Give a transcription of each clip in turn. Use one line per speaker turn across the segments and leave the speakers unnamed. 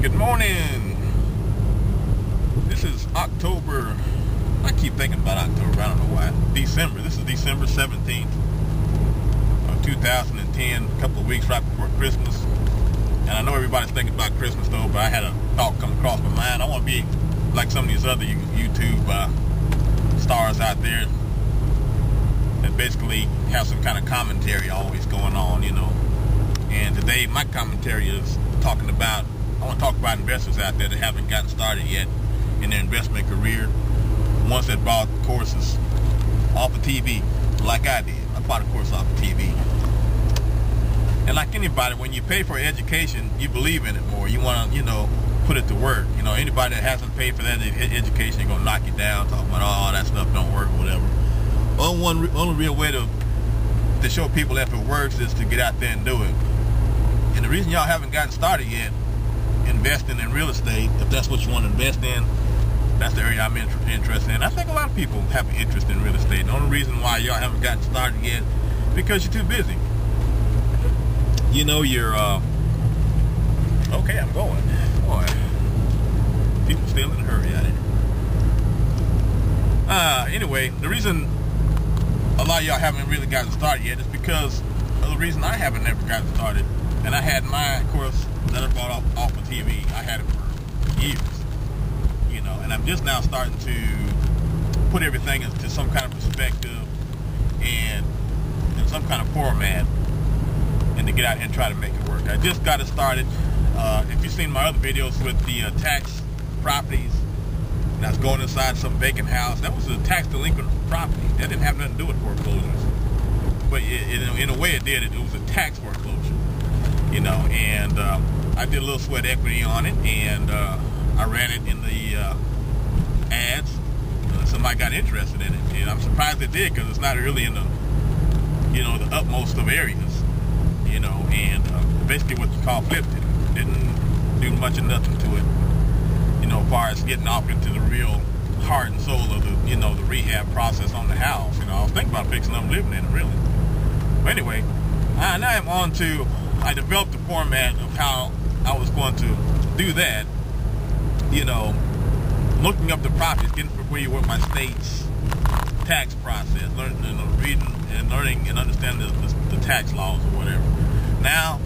Good morning. This is October. I keep thinking about October. I don't know why. December. This is December 17th of 2010. A couple of weeks right before Christmas. And I know everybody's thinking about Christmas though, but I had a thought come across my mind. I want to be like some of these other YouTube stars out there that basically have some kind of commentary always going on, you know. And today my commentary is talking about, I want to talk about investors out there that haven't gotten started yet in their investment career. Ones that bought courses off of TV, like I did. I bought a course off of TV. And like anybody, when you pay for education, you believe in it more. You want to, you know, put it to work. You know, anybody that hasn't paid for that education, you're going to knock you down, talking about, oh, that stuff don't work, or whatever. Only real way to show people that if it works is to get out there and do it. And the reason y'all haven't gotten started yet investing in real estate, if that's what you want to invest in, that's the area I'm interested in. I think a lot of people have an interest in real estate. The only reason why y'all haven't gotten started yet is because you're too busy. You know, you're okay, I'm going. Boy, people still in a hurry out here. Anyway, the reason a lot of y'all haven't really gotten started yet is because of the reason I haven't never gotten started. And I had my course that I bought off of TV. I had it for years, you know, and I'm just now starting to put everything into some kind of perspective and in some kind of format, and to get out here and try to make it work. I just got it started. If you've seen my other videos with the tax properties, and I was going inside some vacant house, that was a tax delinquent property. That didn't have nothing to do with foreclosures. But in a way it did. It was a tax foreclosure. You know, and I did a little sweat equity on it, and I ran it in the ads. Somebody got interested in it, and I'm surprised it did, because it's not really in the, you know, the utmost of areas, you know, and basically what you call flipped it. Didn't do much of nothing to it, you know, as far as getting off into the real heart and soul of the, you know, the rehab process on the house. You know, I was thinking about fixing up living in it, really. But anyway, now I'm on to, I developed the format of how I was going to do that, you know, looking up the properties, getting familiar with my state's tax process, learning, you know, reading and learning and understanding the tax laws or whatever. Now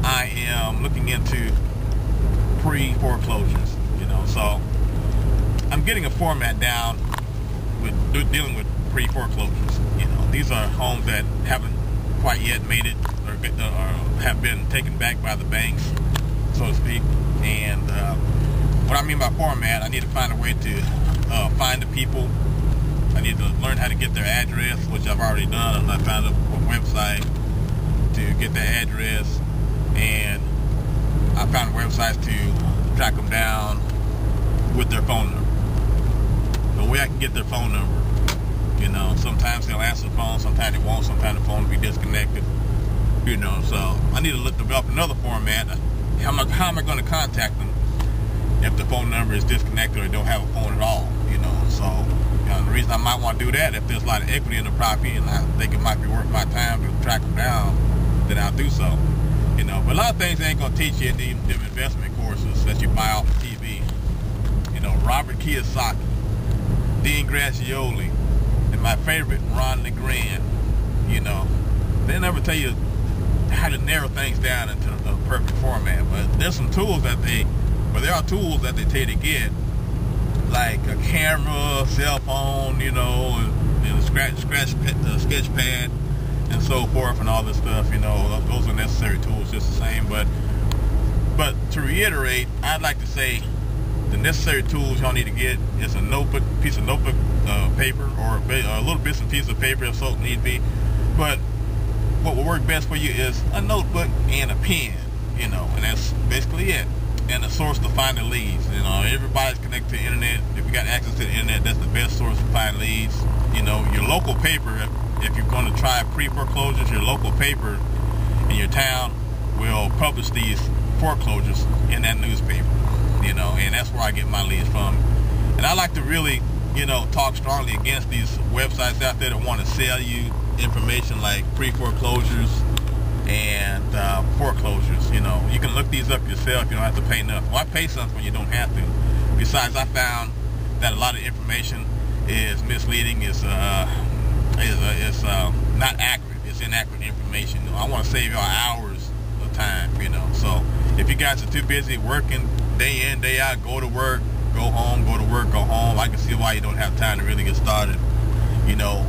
I am looking into pre-foreclosures, you know, so I'm getting a format down with dealing with pre-foreclosures. You know, these are homes that haven't quite yet made it, or have been taken back by the banks, so to speak. And what I mean by format, I need to find a way to find the people. I need to learn how to get their address, which I've already done. I found a website to get their address, and I found websites to track them down with their phone number. The way I can get their phone number, you know, sometimes they'll answer the phone, sometimes they won't, sometimes the phone will be disconnected. You know, so I need to develop another format. How am I going to contact them if the phone number is disconnected or they don't have a phone at all? You know, so you know, the reason I might want to do that, if there's a lot of equity in the property and I think it might be worth my time to track them down, then I'll do so. You know, but a lot of things they ain't going to teach you in the investment courses that you buy off the TV. You know, Robert Kiyosaki, Dean Gracioli, and my favorite, Ron LeGrand. You know, they never tell you how to narrow things down into a perfect format, but there's some tools that there are tools that they tell you to get, like a camera, cell phone, you know, and a sketch pad, and so forth, and all this stuff. You know, those are necessary tools just the same. But to reiterate, I'd like to say the necessary tools y'all need to get is a notebook, piece of notebook paper, or a little bits and pieces of paper if so need be. But what will work best for you is a notebook and a pen, you know, and that's basically it. And a source to find the leads. You know, everybody's connected to the internet. If you got access to the internet, that's the best source to find leads. You know, your local paper, if you're going to try pre-foreclosures, your local paper in your town will publish these foreclosures in that newspaper, you know, and that's where I get my leads from. And I like to really, you know, talk strongly against these websites out there that want to sell you information like pre-foreclosures and foreclosures. You know, you can look these up yourself. You don't have to pay nothing. Why pay something when you don't have to? Besides, I found that a lot of information is misleading. It's not accurate. It's inaccurate information. I want to save y'all hours of time. You know, so if you guys are too busy working day in, day out, go to work, go home, go to work, go home, I can see why you don't have time to really get started. You know,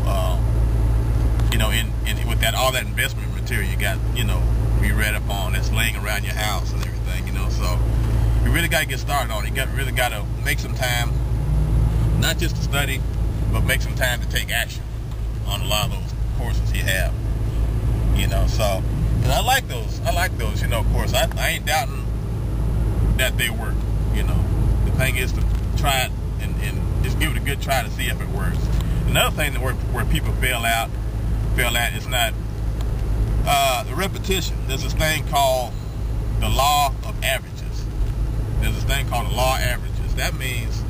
in with that all that investment material you got, you know, you read up on that's laying around your house and everything, you know. So you really got to get started on it. You really got to make some time, not just to study, but make some time to take action on a lot of those courses you have. You know, so and I like those. You know, of course, I ain't doubting that they work. You know, the thing is to try it and just give it a good try to see if it works. Another thing that where people fail at is not the repetition. There's this thing called the law of averages. There's this thing called the law of averages. That means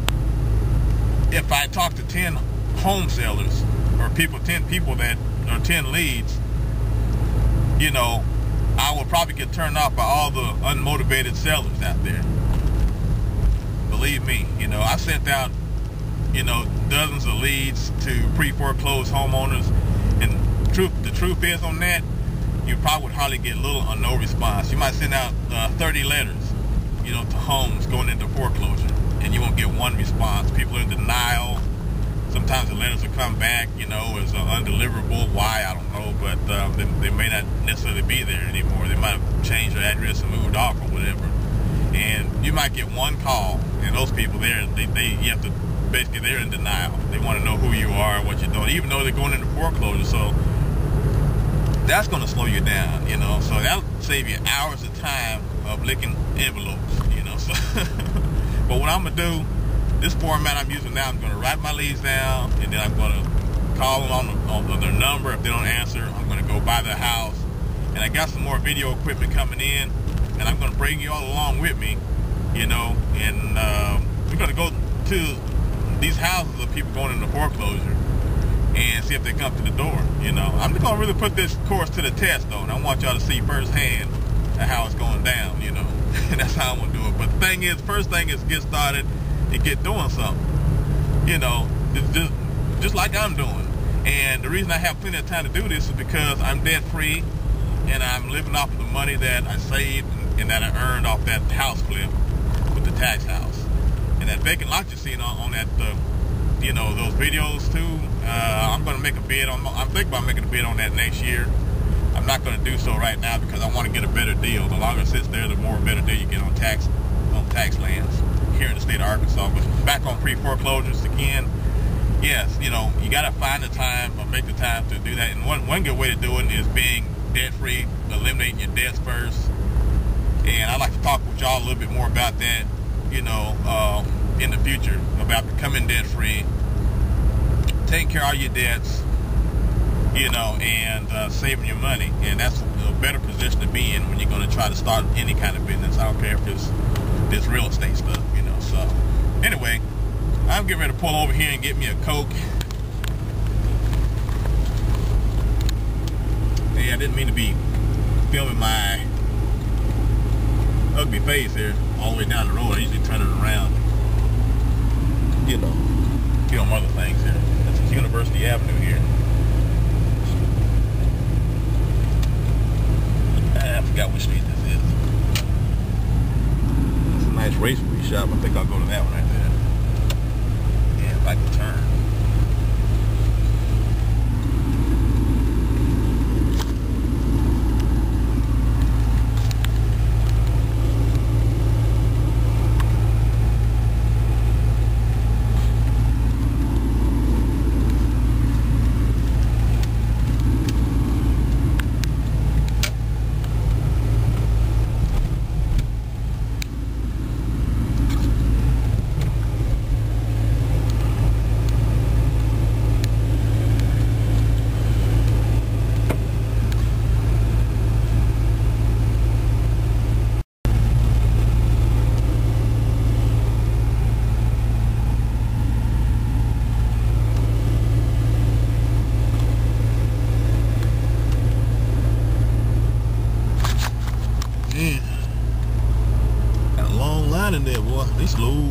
if I talk to 10 home sellers or 10 people that or 10 leads, you know, I will probably get turned off by all the unmotivated sellers out there. Believe me, you know, I sent out, you know, dozens of leads to pre-foreclosed homeowners, and the truth is on that, you probably would hardly get little or no response. You might send out 30 letters, you know, to homes going into foreclosure, and you won't get one response. People are in denial. Sometimes the letters will come back, you know, as undeliverable. Why, I don't know, but they may not necessarily be there anymore. They might have changed their address and moved off or whatever. And you might get one call, and those people there, you have to, basically they're in denial. They want to know who you are, what you're doing, even though they're going into foreclosure. So that's going to slow you down, you know. So that'll save you hours of time of licking envelopes, you know. So, but what I'm going to do, this format I'm using now, I'm going to write my leads down, and then I'm going to call them on their number. If they don't answer, I'm going to go by their house. And I got some more video equipment coming in, and I'm going to bring you all along with me, you know. And we're going to go to these houses of people going into foreclosure and see if they come to the door, you know. I'm just going to really put this course to the test, though, and I want y'all to see firsthand how it's going down, you know. And that's how I'm going to do it. But the thing is, first thing is get started and get doing something, you know, just like I'm doing. And the reason I have plenty of time to do this is because I'm debt free, and I'm living off of the money that I saved and that I earned off that house flip with the tax house. And that vacant lot you're seeing on that, you know, those videos too, I'm going to make a bid on, I'm thinking about making a bid on that next year. I'm not going to do so right now because I want to get a better deal. The longer it sits there, the more better deal you get on tax lands here in the state of Arkansas. But back on pre-foreclosures again, yes, you know, you got to find the time or make the time to do that. And one good way to do it is being debt-free, eliminating your debts first. And I'd like to talk with y'all a little bit more about that, you know, in the future, about becoming debt-free, taking care of all your debts, you know, and saving your money. And that's a better position to be in when you're going to try to start any kind of business. I don't care if it's real estate stuff, you know. So anyway, I'm getting ready to pull over here and get me a Coke. Hey, I didn't mean to be filming my ugly face here all the way down the road. I usually turn it around, you know, film other things here. This is University Avenue here. I forgot which street this is. It's a nice racery shop. I think I'll go to that one right there. Yeah, if I can turn. long line in there, boy. They slow.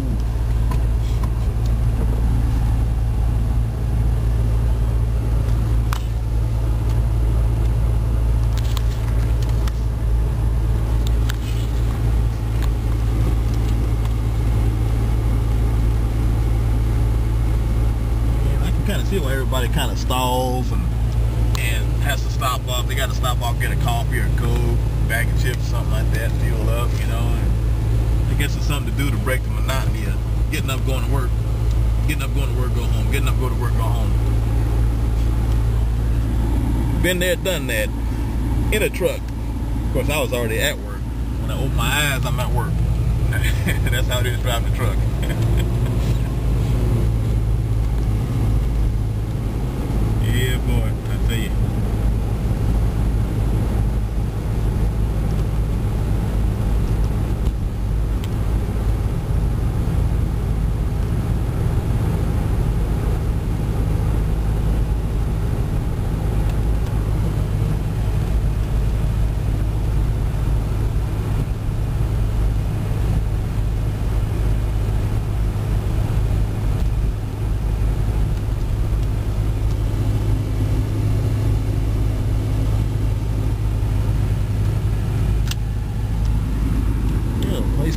See why everybody kind of stalls and has to stop off. They got to stop off, get a coffee or a Coke, bag of chips, something like that, fuel up, you know. And I guess it's something to do to break the monotony of getting up, going to work, getting up, going to work, go home, getting up, go to work, go home. Been there, done that. In a truck. Of course, I was already at work. When I open my eyes, I'm at work. That's how it is driving the truck. Yeah, boy, I tell you.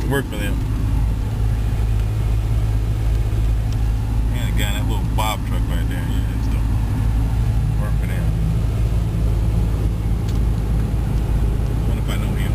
Work for them. And the guy in that little bob truck right there, yeah, it's the work for them. I wonder if I know him.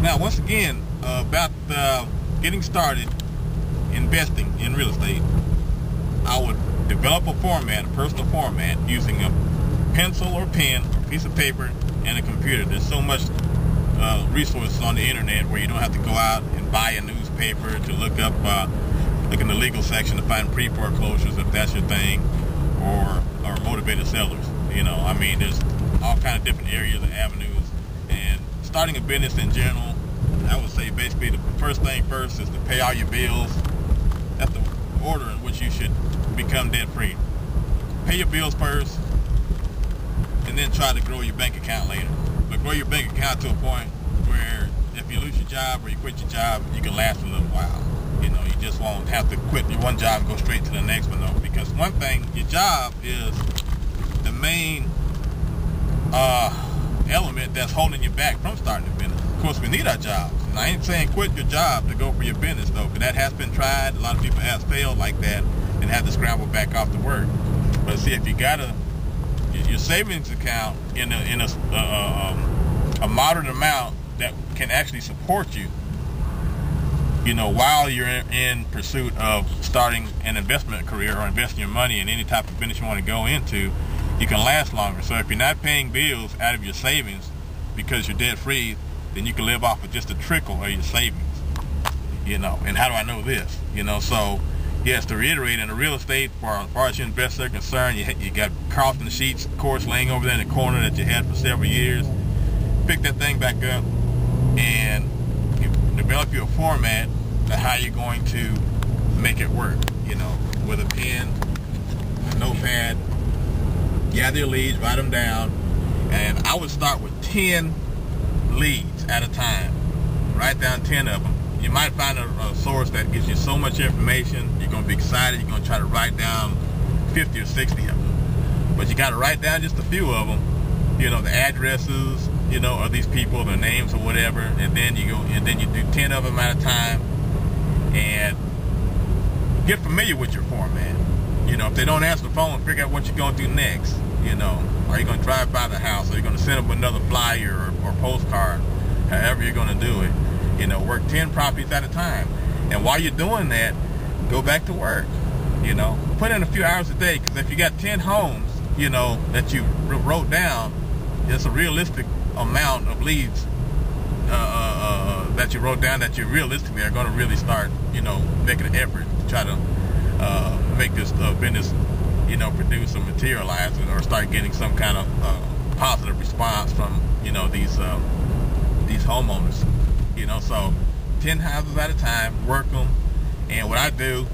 Now, once again, about getting started investing in real estate, I would develop a format, a personal format, using a pencil or pen, or piece of paper, and a computer. There's so much resources on the internet where you don't have to go out and buy a newspaper to look up, look in the legal section to find pre-foreclosures if that's your thing, or motivated sellers. You know, I mean, there's all kind of different areas and avenues. And starting a business in general, I would say basically the first thing first is to pay all your bills. That's the order in which you should become debt free. Pay your bills first, and then try to grow your bank account later. But grow your bank account to a point where if you lose your job or you quit your job, you can last a little while. You know, you just won't have to quit your one job and go straight to the next one, though. Because one thing, your job is the main element that's holding you back from starting a business. Of course, we need our jobs. And I ain't saying quit your job to go for your business, though, because that has been tried. A lot of people have failed like that and had to scramble back off to work. But see, if you got your savings account in a moderate amount that can actually support you, you know, while you're in pursuit of starting an investment career or investing your money in any type of business you want to go into, you can last longer. So if you're not paying bills out of your savings because you're debt free, then you can live off of just a trickle of your savings. You know, and how do I know this? You know, so yes, to reiterate, in the real estate, as far as your investors are concerned, you got Carlton Sheets course laying over there in the corner that you had for several years. Pick that thing back up and develop your format of how you're going to make it work. You know, with a pen, a notepad, gather your leads, write them down, and I would start with 10 leads at a time. Write down 10 of them. You might find a source that gives you so much information, you're going to be excited, you're going to try to write down 50 or 60 of them. But you got to write down just a few of them, you know, the addresses, you know, of these people, their names or whatever, and then you do 10 of them at a time and get familiar with your format. You know, if they don't answer the phone, figure out what you're going to do next. You know, are you going to drive by the house? Are you going to send them another flyer or postcard? However you're going to do it. You know, work 10 properties at a time. And while you're doing that, go back to work. You know, put in a few hours a day, because if you got 10 homes, you know, that you wrote down, it's a realistic amount of leads that you wrote down that you realistically are going to really start, you know, making an effort to try to make this business, you know, produce or materialize, or start getting some kind of positive response from, you know, these homeowners. You know, so 10 houses at a time, work them. And what I do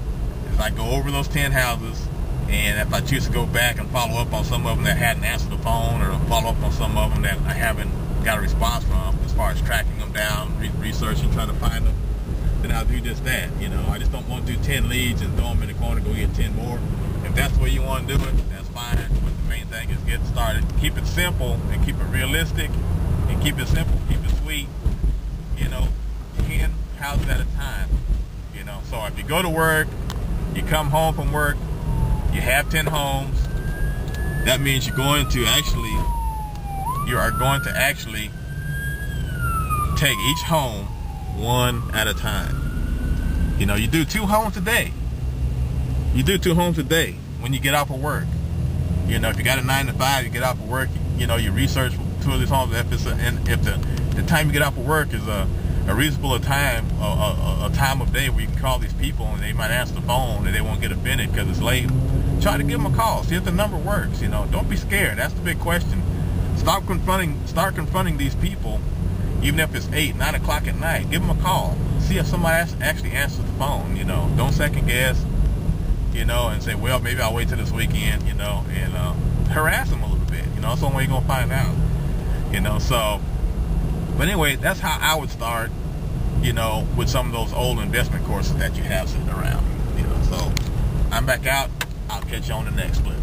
is I go over those 10 houses, and if I choose to go back and follow up on some of them that hadn't answered the phone, or follow up on some of them that I haven't got a response from, as far as tracking them down, researching, trying to find them, then I'll do just that. You know, I just don't want to do 10 leads and throw them in the corner, go get 10 more. If that's the way you want to do it, that's fine. But the main thing is get started. Keep it simple and keep it realistic, and keep it simple, keep it sweet. You know, 10 houses at a time. You know, so if you go to work, you come home from work, you have 10 homes, that means you are going to actually take each home one at a time. You know, you do 2 homes a day. You do 2 homes a day when you get off of work. You know, if you got a 9 to 5, you get off of work, you know, you research 2 of these homes. If the time you get off of work is a reasonable time, a time of day where you can call these people and they might answer the phone and they won't get offended because it's late, try to give them a call. See if the number works. You know, don't be scared. That's the big question. Start confronting these people, even if it's 8, 9 o'clock at night. Give them a call. See if somebody actually answers the phone. You know, don't second guess. You know, and say, well, maybe I'll wait till this weekend. You know, and harass them a little bit. You know, that's the only way you're gonna find out. You know, so. But anyway, that's how I would start, you know, with some of those old investment courses that you have sitting around. You know, so I'm back out. I'll catch you on the next clip.